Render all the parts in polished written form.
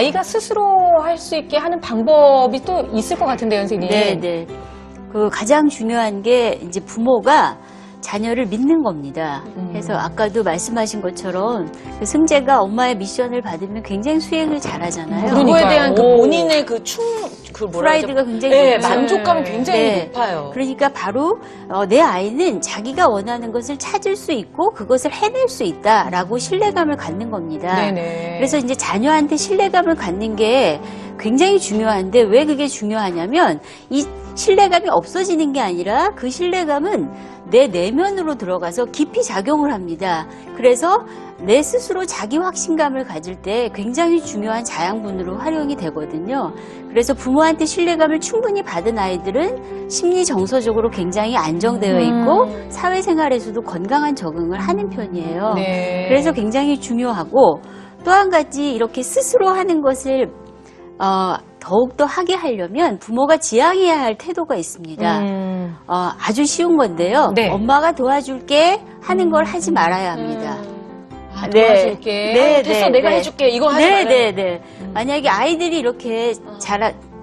아이가 스스로 할 수 있게 하는 방법이 또 있을 것 같은데요, 선생님. 네. 그 가장 중요한 게 이제 부모가 자녀를 믿는 겁니다. 그래서 아까도 말씀하신 것처럼 그 승재가 엄마의 미션을 받으면 굉장히 수행을 잘하잖아요. 그거에 대한 그 오. 본인의 그 프라이드가 굉장히 네, 높죠. 만족감이 굉장히 네. 높아요. 그러니까 바로 내 아이는 자기가 원하는 것을 찾을 수 있고 그것을 해낼 수 있다라고 신뢰감을 갖는 겁니다. 네네. 그래서 이제 자녀한테 신뢰감을 갖는 게 굉장히 중요한데 왜 그게 중요하냐면 이 신뢰감이 없어지는 게 아니라 그 신뢰감은 내 내면으로 들어가서 깊이 작용을 합니다. 그래서 내 스스로 자기 확신감을 가질 때 굉장히 중요한 자양분으로 활용이 되거든요. 그래서 부모한테 신뢰감을 충분히 받은 아이들은 심리 정서적으로 굉장히 안정되어 있고 사회생활에서도 건강한 적응을 하는 편이에요. 네. 그래서 굉장히 중요하고 또 한 가지 이렇게 스스로 하는 것을 더욱더 하게 하려면 부모가 지향해야 할 태도가 있습니다. 아주 쉬운 건데요. 네. 엄마가 도와줄게 하는 걸 하지 말아야 합니다. 도와줄게. 네, 됐어, 네, 내가 네. 해줄게. 이거 하지 말아요. 네. 만약에 아이들이 이렇게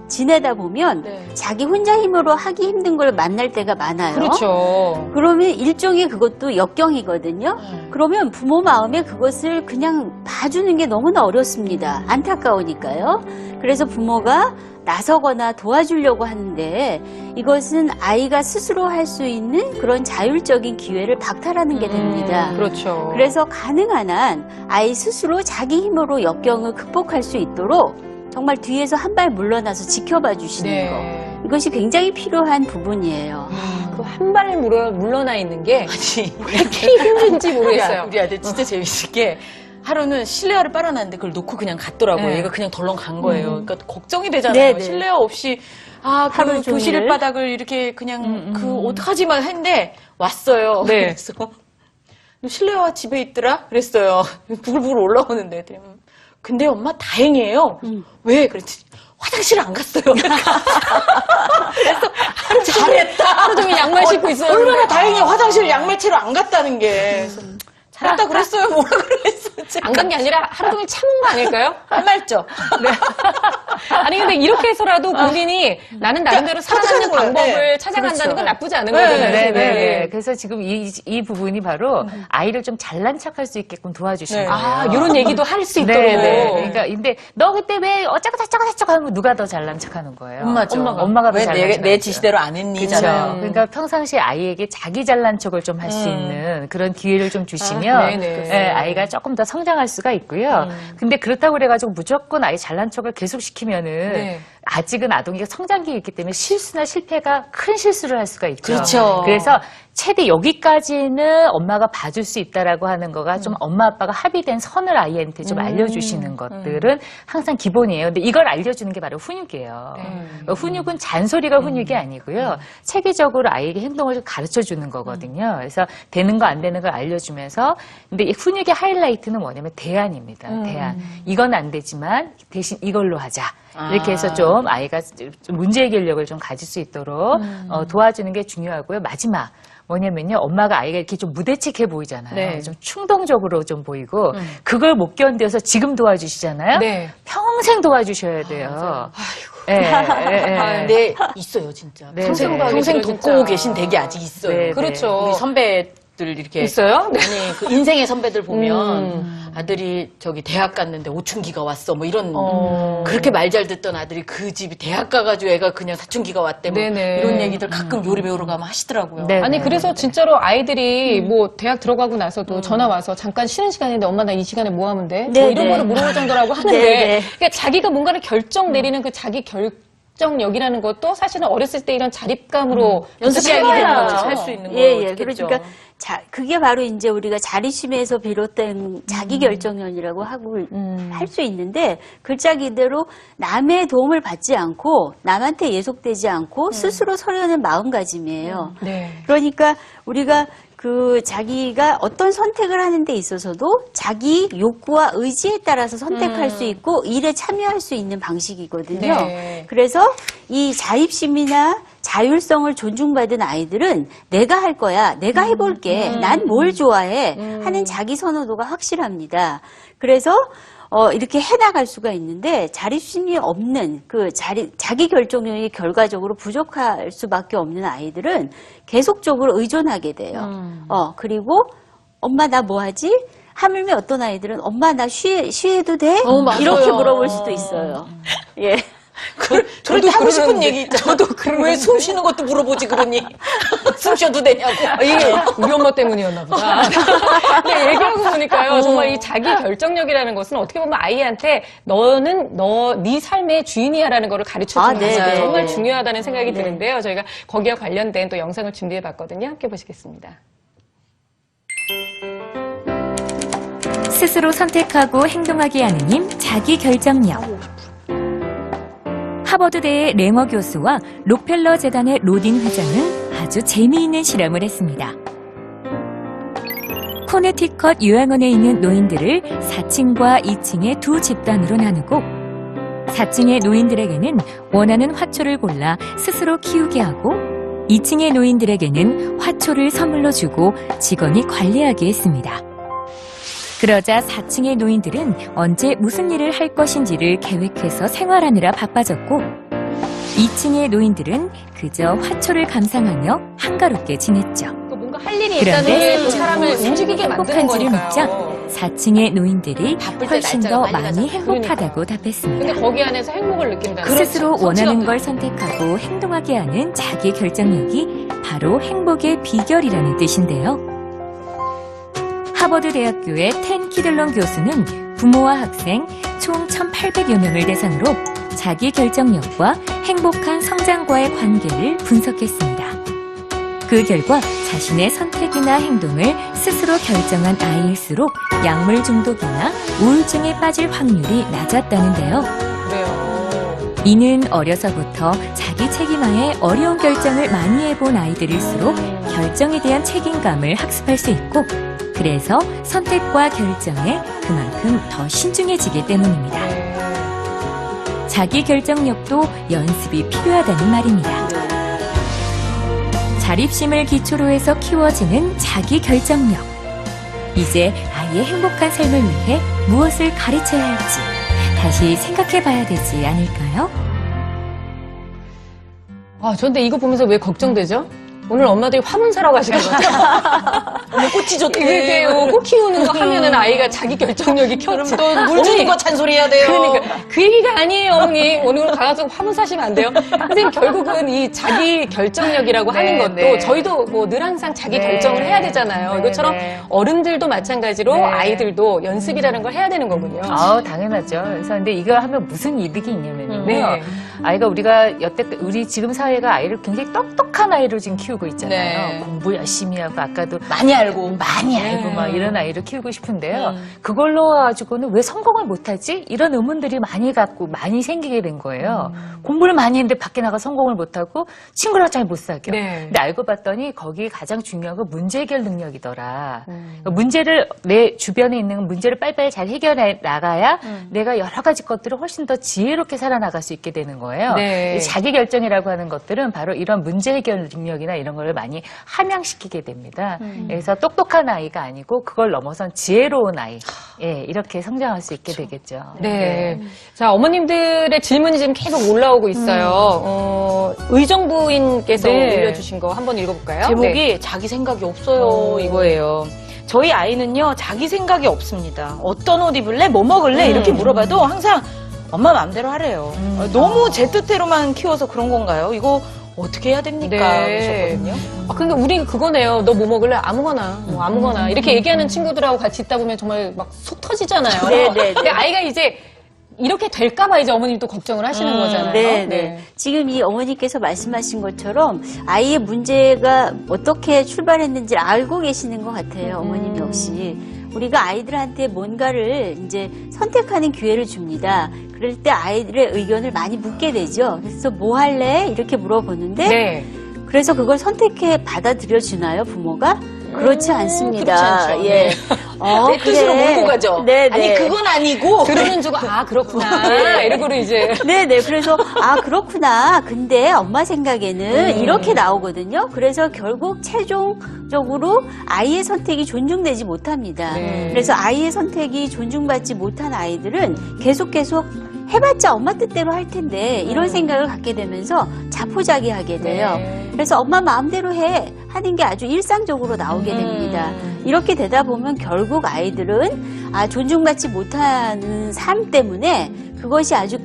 지내다 보면 네. 자기 혼자 힘으로 하기 힘든 걸 만날 때가 많아요. 그렇죠. 그러면 일종의 그것도 역경이거든요. 그러면 부모 마음에 그것을 그냥 봐주는 게 너무나 어렵습니다. 안타까우니까요. 그래서 부모가 나서거나 도와주려고 하는데 이것은 아이가 스스로 할 수 있는 그런 자율적인 기회를 박탈하는 게 됩니다. 그렇죠. 그래서 가능한 한 아이 스스로 자기 힘으로 역경을 극복할 수 있도록 정말 뒤에서 한 발 물러나서 지켜봐 주시는 네. 거. 이것이 굉장히 필요한 부분이에요. 그 한 발 물러나 있는 게 아니, 왜 이렇게 힘든지 모르겠어요. 우리 아들 진짜 재밌을 게 하루는 실내화를 빨아놨는데 그걸 놓고 그냥 갔더라고요. 네. 얘가 그냥 덜렁 간 거예요. 그러니까 걱정이 되잖아요. 네. 실내화 없이 하루 그 종일. 교실 바닥을 이렇게 그냥 어떡하지만 했는데 왔어요. 네. 그래서 실내화 집에 있더라? 그랬어요. 부글부글 올라오는데. 근데 엄마 다행이에요. 왜? 그랬지. 화장실 안 갔어요. 그래서 잘했다. 하루 종일 양말 신고 있어요. 얼마나 다행이야. 화장실 양말채로 안 갔다는 게. 그래서 잘했다 그랬어요. 뭐라 그랬어. 안 간 게 아니라 하루 종일 참은 거 아닐까요? 할말죠. 네. 아니 근데 이렇게 해서라도 본인이 나는 나름대로 살아가는 거예요. 방법을 네. 찾아간다는 그렇죠. 건 나쁘지 않은 네, 거잖아요. 네, 네. 그래서 지금 이 부분이 바로 아이를 좀 잘난 척할 수 있게끔 도와주시는 네. 거예요. 아, 이런 얘기도 할 수 있도록. 네. 그러니까 근데 너 그때 왜 어쩌고 저쩌고 하면 누가 더 잘난 척하는 거예요? 엄마죠. 엄마가 더 왜 잘난 척. 내 지시대로 안 했니잖아요. 그렇죠. 그러니까 평상시에 아이에게 자기 잘난 척을 좀 할 수 있는 그런 기회를 좀 주시면 네네. 네, 아이가 조금 더 성장할 수가 있고요. 근데 그렇다고 그래가지고 무조건 아이 잘난 척을 계속 시키면은 네. 아직은 아동이 성장기에 있기 때문에 실수나 실패가 큰 실수를 할 수가 있죠. 그렇죠. 그래서 최대 여기까지는 엄마가 봐줄 수 있다라고 하는 거가 좀 엄마 아빠가 합의된 선을 아이한테 좀 알려주시는 것들은 항상 기본이에요. 근데 이걸 알려주는 게 바로 훈육이에요. 훈육은 잔소리가 훈육이 아니고요. 체계적으로 아이에게 행동을 가르쳐 주는 거거든요. 그래서 되는 거 안 되는 걸 알려주면서 근데 이 훈육의 하이라이트는 뭐냐면 대안입니다. 대안. 이건 안 되지만 대신 이걸로 하자. 이렇게 해서 좀 아이가 좀 문제 해결력을 좀 가질 수 있도록 도와주는 게 중요하고요. 마지막. 뭐냐면요. 엄마가 아이가 이렇게 좀 무대책해 보이잖아요. 네. 좀 충동적으로 좀 보이고 그걸 못 견뎌서 지금 도와주시잖아요. 네. 평생 도와주셔야 돼요. 네, 있어요, 진짜. 네, 평생, 네. 평생 진짜. 돕고 계신 댁이 아직 있어요. 네, 그렇죠. 우리 선배들 이렇게. 있어요? 네. 아니, 그 인생의 선배들 보면 아들이 저기 대학 갔는데 오춘기가 왔어. 뭐 이런. 그렇게 말 잘 듣던 아들이 그 집이 대학 가가지고 애가 그냥 사춘기가 왔대. 뭐 네네. 이런 얘기들 가끔 요리 배우러 가면 하시더라고요. 네. 아니 그래서 진짜로 아이들이 뭐 대학 들어가고 나서도 전화 와서 잠깐 쉬는 시간인데 엄마 나 이 시간에 뭐 하면 돼? 네, 뭐 이런 네. 거를 물어볼 정도라고 하는데 네. 그러니까 자기가 뭔가를 결정 내리는 그 자기 결정력이라는 것도 사실은 어렸을 때 이런 자립감으로 연습해야 해봐야 되는 거죠. 할 수 있는 예. 거겠죠. 그러니까 그게 바로 이제 우리가 자립심에서 비롯된 자기결정력이라고 하고 할 수 있는데 글자 그대로 남의 도움을 받지 않고 남한테 예속되지 않고 스스로 서려는 마음가짐이에요. 네. 그러니까 우리가 그 자기가 어떤 선택을 하는 데 있어서도 자기 욕구와 의지에 따라서 선택할 수 있고 일에 참여할 수 있는 방식이거든요. 네. 그래서 이 자립심이나 자율성을 존중받은 아이들은 내가 할 거야, 내가 해볼게, 난 뭘 좋아해 하는 자기 선호도가 확실합니다. 그래서 이렇게 해나갈 수가 있는데 자립심이 없는 자기 결정력이 결과적으로 부족할 수밖에 없는 아이들은 계속적으로 의존하게 돼요. 그리고 엄마 나 뭐 하지? 하물며 어떤 아이들은 엄마 나 쉬어도 돼? 맞아요. 이렇게 물어볼 수도 있어요. 예. 저도 하고 싶은 얘기 있잖아. 저도 왜 숨 쉬는 것도 물어보지 그러니 숨 쉬어도 되냐고. 이게 우리 엄마 때문이었나 보다. 근데 얘기하고 보니까요. 정말 이 자기 결정력이라는 것은 어떻게 보면 아이한테 너는 네 삶의 주인이야라는 거를 가르쳐주는 네, 것이 네, 정말 네. 중요하다는 생각이 드는데요. 저희가 거기와 관련된 또 영상을 준비해봤거든요. 함께 보시겠습니다. 스스로 선택하고 행동하게 하는 힘, 자기 결정력. 하버드대의 랭어 교수와 록펠러 재단의 로딘 회장은 아주 재미있는 실험을 했습니다. 코네티컷 요양원에 있는 노인들을 4층과 2층의 두 집단으로 나누고 4층의 노인들에게는 원하는 화초를 골라 스스로 키우게 하고 2층의 노인들에게는 화초를 선물로 주고 직원이 관리하게 했습니다. 그러자 4층의 노인들은 언제 무슨 일을 할 것인지를 계획해서 생활하느라 바빠졌고 2층의 노인들은 그저 화초를 감상하며 한가롭게 지냈죠. 또 뭔가 할 일이 있다는 게 또 사람을 움직이게 만드는 행복한지를 묻자 거니까요. 4층의 노인들이 바쁠 때 훨씬 날짜가 더 빨리 많이 가잖아요. 행복하다고 답했습니다. 근데 거기 안에서 행복을 느낀다는 스스로 거죠. 원하는 성취감도 걸 선택하고 행동하게 하는 자기 결정력이 바로 행복의 비결이라는 뜻인데요. 하버드 대학교의 텐 키들론 교수는 부모와 학생 총 1,800여 명을 대상으로 자기 결정력과 행복한 성장과의 관계를 분석했습니다. 그 결과 자신의 선택이나 행동을 스스로 결정한 아이일수록 약물 중독이나 우울증에 빠질 확률이 낮았다는데요. 그래요. 이는 어려서부터 자기 책임하에 어려운 결정을 많이 해본 아이들일수록 결정에 대한 책임감을 학습할 수 있고 그래서 선택과 결정에 그만큼 더 신중해지기 때문입니다. 자기 결정력도 연습이 필요하다는 말입니다. 자립심을 기초로 해서 키워지는 자기 결정력. 이제 아이의 행복한 삶을 위해 무엇을 가르쳐야 할지 다시 생각해 봐야 되지 않을까요? 근데 이거 보면서 왜 걱정되죠? 오늘 엄마들이 화분 사러 가시는 것 같아요. 꽃이 좋대. 이렇게 꽃 키우는 거 하면은 아이가 자기 결정력이 켜지. 물 주는 거 잔소리해야 돼요. 그러니까 그 얘기가 아니에요, 어머니. 오늘 가서 화분 사시면 안 돼요. 선생님 결국은 이 자기 결정력이라고 네, 하는 것도 네. 저희도 뭐 늘 항상 자기 네. 결정을 해야 되잖아요. 네, 이것처럼 네. 어른들도 마찬가지로 네. 아이들도 연습이라는 걸 해야 되는 거군요. 당연하죠. 그래서 근데 이거 하면 무슨 이득이 있냐면요. 네. 아이가 우리 지금 사회가 아이를 굉장히 똑똑한 아이로 지금 키우고 있잖아요. 네. 공부 열심히 하고 아까도 많이 알고. 많이 알고 막 이런 아이를 키우고 싶은데요. 그걸로 가지고는 왜 성공을 못하지? 이런 의문들이 많이 생기게 된 거예요. 공부를 많이 했는데 밖에 나가 성공을 못하고 친구랑 잘 못 사겨. 네. 근데 알고 봤더니 거기 가장 중요한 건 문제 해결 능력이더라. 문제를 내 주변에 있는 문제를 빨리빨리 잘 해결해 나가야 내가 여러 가지 것들을 훨씬 더 지혜롭게 살아나갈 수 있게 되는 거예요. 네. 이 자기 결정이라고 하는 것들은 바로 이런 문제 해결 능력이나 이런 걸 많이 함양시키게 됩니다. 그래서 똑똑한 아이가 아니고 그걸 넘어선 지혜로운 아이, 이렇게 성장할 수 있게 되겠죠. 네. 자, 어머님들의 질문이 지금 계속 올라오고 있어요. 의정부인께서 네. 올려주신 거 한번 읽어볼까요? 제목이 네. 자기 생각이 없어요 이거예요. 저희 아이는요 자기 생각이 없습니다. 어떤 옷 입을래? 뭐 먹을래? 이렇게 물어봐도 항상 엄마 마음대로 하래요. 너무 제 뜻대로만 키워서 그런 건가요? 이거 어떻게 해야 됩니까? 네. 그러셨거든요. 그러니까 우리 그거네요. 너 뭐 먹을래? 아무거나. 뭐 아무거나. 이렇게 얘기하는 친구들하고 같이 있다 보면 정말 막 속 터지잖아요. 네, 네, 네. 근데 아이가 이제 이렇게 될까봐 이제 어머님도 걱정을 하시는 거잖아요. 네. 지금 이 어머니께서 말씀하신 것처럼 아이의 문제가 어떻게 출발했는지 알고 계시는 것 같아요. 어머님 역시. 우리가 아이들한테 뭔가를 이제 선택하는 기회를 줍니다. 그럴 때 아이들의 의견을 많이 묻게 되죠. 그래서 뭐 할래? 이렇게 물어보는데 네. 그래서 그걸 선택해 받아들여 주나요, 부모가? 그렇지 않습니다. 그렇지 않죠. 예. 네. 내 뜻으로 몰고 가죠. 네, 아니 네. 그건 아니고 들어는 주고 아 그렇구나 이러고는 이제 네네. 그래서, 아, 그렇구나. 근데 엄마 생각에는 이렇게 나오거든요. 그래서 결국 최종적으로 아이의 선택이 존중되지 못합니다. 네. 그래서 아이의 선택이 존중받지 못한 아이들은 계속 해봤자 엄마 뜻대로 할 텐데 이런 생각을 갖게 되면서 자포자기하게 돼요. 네. 그래서 엄마 마음대로 해 하는 게 아주 일상적으로 나오게 됩니다. 이렇게 되다 보면 결국 아이들은 존중받지 못하는 삶 때문에 그것이 아주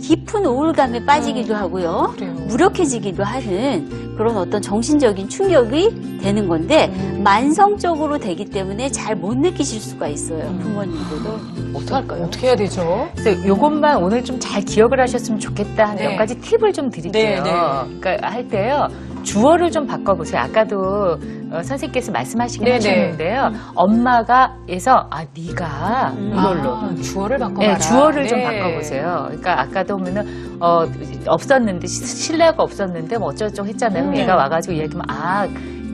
깊은 우울감에 빠지기도 하고요. 그래요. 무력해지기도 하는 그런 어떤 정신적인 충격이 되는 건데 만성적으로 되기 때문에 잘 못 느끼실 수가 있어요. 부모님들도. 어떡할까요? 어떻게 해야 되죠? 그래서 요것만 오늘 좀 잘 기억을 하셨으면 좋겠다 한 네. 몇 가지 팁을 좀 드릴게요. 네, 네. 그러니까 할 때요. 주어를 좀 바꿔보세요. 아까도 선생님께서 말씀하시긴 네, 네. 하셨는데요. 엄마가 해서 네가 이걸로 주어를 바꿔봐라. 네, 주어를 좀 네. 바꿔보세요. 그러니까 아까도 보면은 없었는데 신뢰가 없었는데 뭐 어쩌고저쩌고 했잖아요. 그럼 얘가 와가지고 이야기하면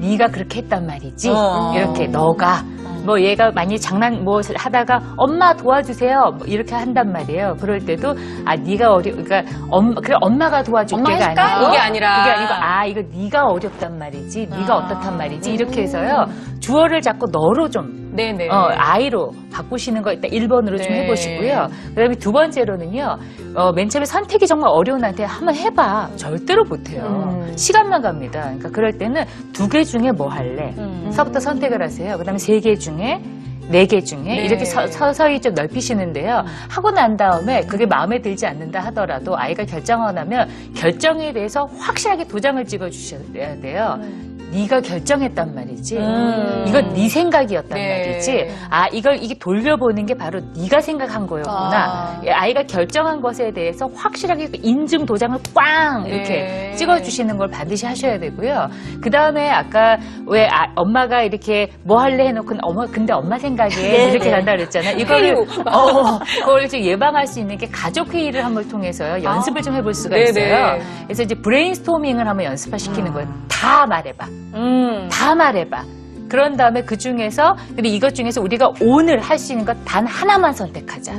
네가 그렇게 했단 말이지. 이렇게 너가 뭐 얘가 많이 장난 뭐 하다가 엄마 도와주세요 뭐 이렇게 한단 말이에요. 그럴 때도 네가 그러니까 그래 엄마가 도와줄게가 엄마 해줄까? 아니고 이게 아니라. 이게 아니고 이거 네가 어렵단 말이지. 네가 어떻단 말이지. 이렇게 해서요. 주어를 자꾸 너로 좀 네네. 아이로 바꾸시는 거 일단 1번으로 좀 네. 해보시고요. 그 다음에 두 번째로는요, 맨 처음에 선택이 정말 어려운 한테 한번 해봐. 절대로 못해요. 시간만 갑니다. 그러니까 그럴 때는 2개 중에 뭐 할래? 서부터 선택을 하세요. 그 다음에 3개 중에 4개 중에 네. 이렇게 서서히 좀 넓히시는데요. 하고 난 다음에 그게 마음에 들지 않는다 하더라도 아이가 결정하고 나면 결정에 대해서 확실하게 도장을 찍어 주셔야 돼요. 네가 결정했단 말이지. 이건 네 생각이었단 네. 말이지. 이게 돌려보는 게 바로 네가 생각한 거였구나. 아이가 결정한 것에 대해서 확실하게 인증 도장을 꽝 이렇게 네. 찍어주시는 걸 반드시 하셔야 되고요. 그 다음에 아까 왜 엄마가 이렇게 뭐 할래 해놓고 근데 엄마 생각에 네, 이렇게 네. 간다 그랬잖아요. 이거를 그걸 좀 예방할 수 있는 게 가족 회의를 한번 통해서요. 연습을 좀 해볼 수가 네네. 있어요. 그래서 이제 브레인스토밍을 한번 연습시키는 거예요. 다 말해봐. 다 말해봐. 그런 다음에 그 중에서, 근데 이것 중에서 우리가 오늘 할 수 있는 것 단 하나만 선택하자.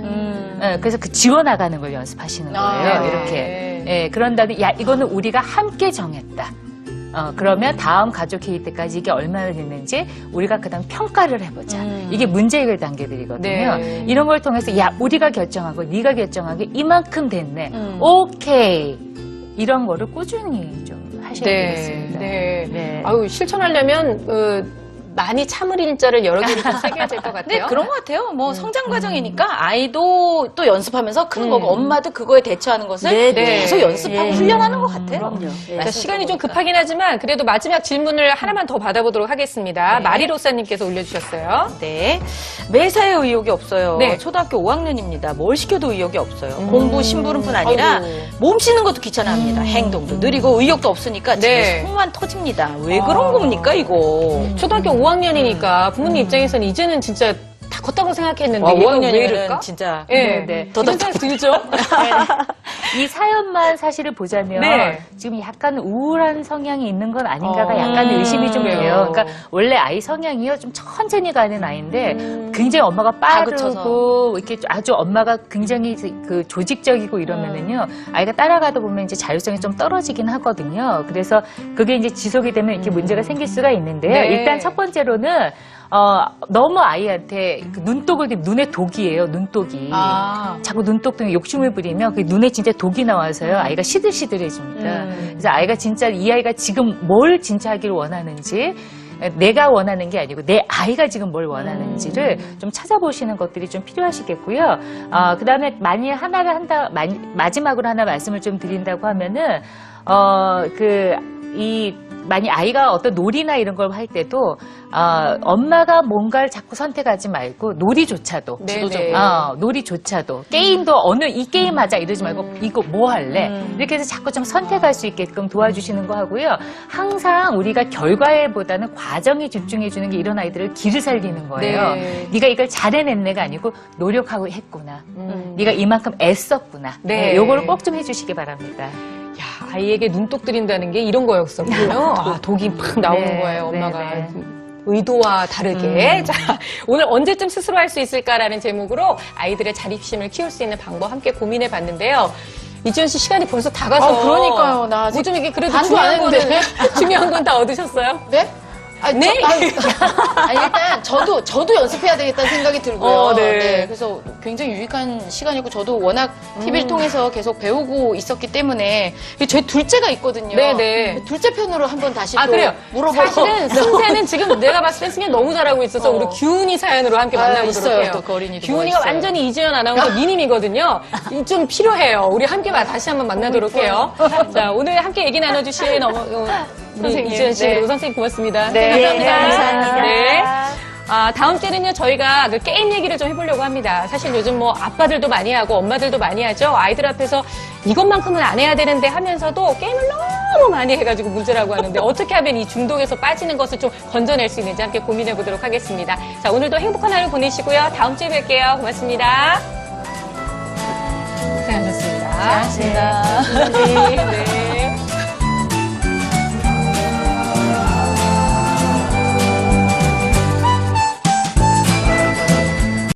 그래서 그 지워나가는 걸 연습하시는 거예요. 네. 이렇게. 예, 그런 다음에, 이거는 우리가 함께 정했다. 그러면 다음 가족 회의 때까지 이게 얼마나 됐는지 우리가 그 다음 평가를 해보자. 이게 문제 해결 단계들이거든요. 네. 이런 걸 통해서, 우리가 결정하고 네가 결정하게 이만큼 됐네. 오케이. 이런 거를 꾸준히 좀 하셔야 되겠습니다. 네. 네. 아유, 실천하려면, 많이 참을 일자를 여러 개를 좀 새겨야 될 것 네, 같아요. 그런 것 같아요. 뭐 성장 과정이니까 아이도 또 연습하면서 큰 거고 엄마도 그거에 대처하는 것을 네, 네. 계속 연습하고 네. 훈련하는 것 같아요. 그럼요. 네. 자, 시간이 좀 급하긴 하지만 그래도 마지막 질문을 하나만 더 받아보도록 하겠습니다. 네. 마리로사님께서 올려주셨어요. 네. 매사에 의욕이 없어요. 네. 초등학교 5학년입니다. 뭘 시켜도 의욕이 없어요. 공부, 심부름뿐 아니라 아이고. 몸 씻는 것도 귀찮아합니다. 행동도 느리고 의욕도 없으니까 네. 집에 속만 터집니다. 왜 그런 겁니까 이거? 초등학교 5학년이니까 부모님 입장에서는 이제는 진짜 다 컸다고 생각했는데 와, 얘가 왜 5학년이면 이럴까? 진짜 예, 네. 이런 생각 들죠? 이 사연만 사실을 보자면 네. 지금 약간 우울한 성향이 있는 건 아닌가가 약간 의심이 좀 그래요. 돼요. 그러니까 원래 아이 성향이요 좀 천천히 가는 아이인데 굉장히 엄마가 다그쳐서. 빠르고 이렇게 아주 엄마가 굉장히 그 조직적이고 이러면은요 아이가 따라가다 보면 이제 자율성이 좀 떨어지긴 하거든요. 그래서 그게 이제 지속이 되면 이렇게 문제가 생길 수가 있는데요. 네. 일단 첫 번째로는 너무 아이한테 그 눈독을 들이면 눈에 독이에요. 눈독이. 아. 자꾸 눈독 등에 욕심을 부리면 그 눈에 진짜 독이 나와서요. 아이가 시들시들해집니다. 그래서 아이가 진짜 이 아이가 지금 뭘 진짜 하기를 원하는지 내가 원하는 게 아니고 내 아이가 지금 뭘 원하는지를 좀 찾아보시는 것들이 좀 필요하시겠고요. 그 다음에 만일 마지막으로 하나 말씀을 좀 드린다고 하면은, 만약 아이가 어떤 놀이나 이런 걸 할 때도, 엄마가 뭔가를 자꾸 선택하지 말고, 놀이조차도. 네네. 놀이조차도. 게임도 이 게임 하자 이러지 말고, 이거 뭐 할래? 이렇게 해서 자꾸 좀 선택할 수 있게끔 도와주시는 거 하고요. 항상 우리가 결과보다는 과정에 집중해주는 게 이런 아이들을 길을 살리는 거예요. 네. 네가 이걸 잘해냈네가 아니고, 노력하고 했구나. 네가 이만큼 애썼구나. 네. 요거를 꼭 좀 해주시기 바랍니다. 야, 아이에게 눈독 들인다는 게 이런 거였었군요. 독이 팍 나오는 네, 거예요, 엄마가. 네, 의도와 다르게. 자, 오늘 언제쯤 스스로 할 수 있을까라는 제목으로 아이들의 자립심을 키울 수 있는 방법 함께 고민해 봤는데요. 이지연 씨 시간이 벌써 다 가서. 그러니까요. 나 아직 뭐 좀 이게 그래도 반도 안 했는데. 중요한 건 다 얻으셨어요? 네? 아니, 네? 일단 저도 연습해야 되겠다는 생각이 들고요. 네. 그래서 굉장히 유익한 시간이고 저도 워낙 TV를 통해서 계속 배우고 있었기 때문에 제 둘째가 있거든요. 네네. 둘째 편으로 한번 다시 또 그래요. 물어보고 사실은 승재는 지금 내가 봤을 때 승재 너무 잘하고 있어서 우리 규훈이 사연으로 함께 만나보도록 있어요. 해요. 또 그 어린이도 규훈이가 있어요. 완전히 이지연 아나운서 미님이거든요. 좀 필요해요. 우리 함께 다시 한번 만나도록 해요. 자, 오늘 함께 얘기 나눠주신 우리 선생님. 이지연 씨, 네. 그리고 선생님 고맙습니다. 네, 감사합니다. 감사합니다. 네. 다음 주에는요, 저희가 그 게임 얘기를 좀 해보려고 합니다. 사실 요즘 뭐 아빠들도 많이 하고 엄마들도 많이 하죠. 아이들 앞에서 이것만큼은 안 해야 되는데 하면서도 게임을 너무 많이 해가지고 문제라고 하는데 어떻게 하면 이 중독에서 빠지는 것을 좀 건져낼 수 있는지 함께 고민해 보도록 하겠습니다. 자, 오늘도 행복한 하루 보내시고요. 다음 주에 뵐게요. 고맙습니다. 고생하셨습니다. 고맙습니다. 네.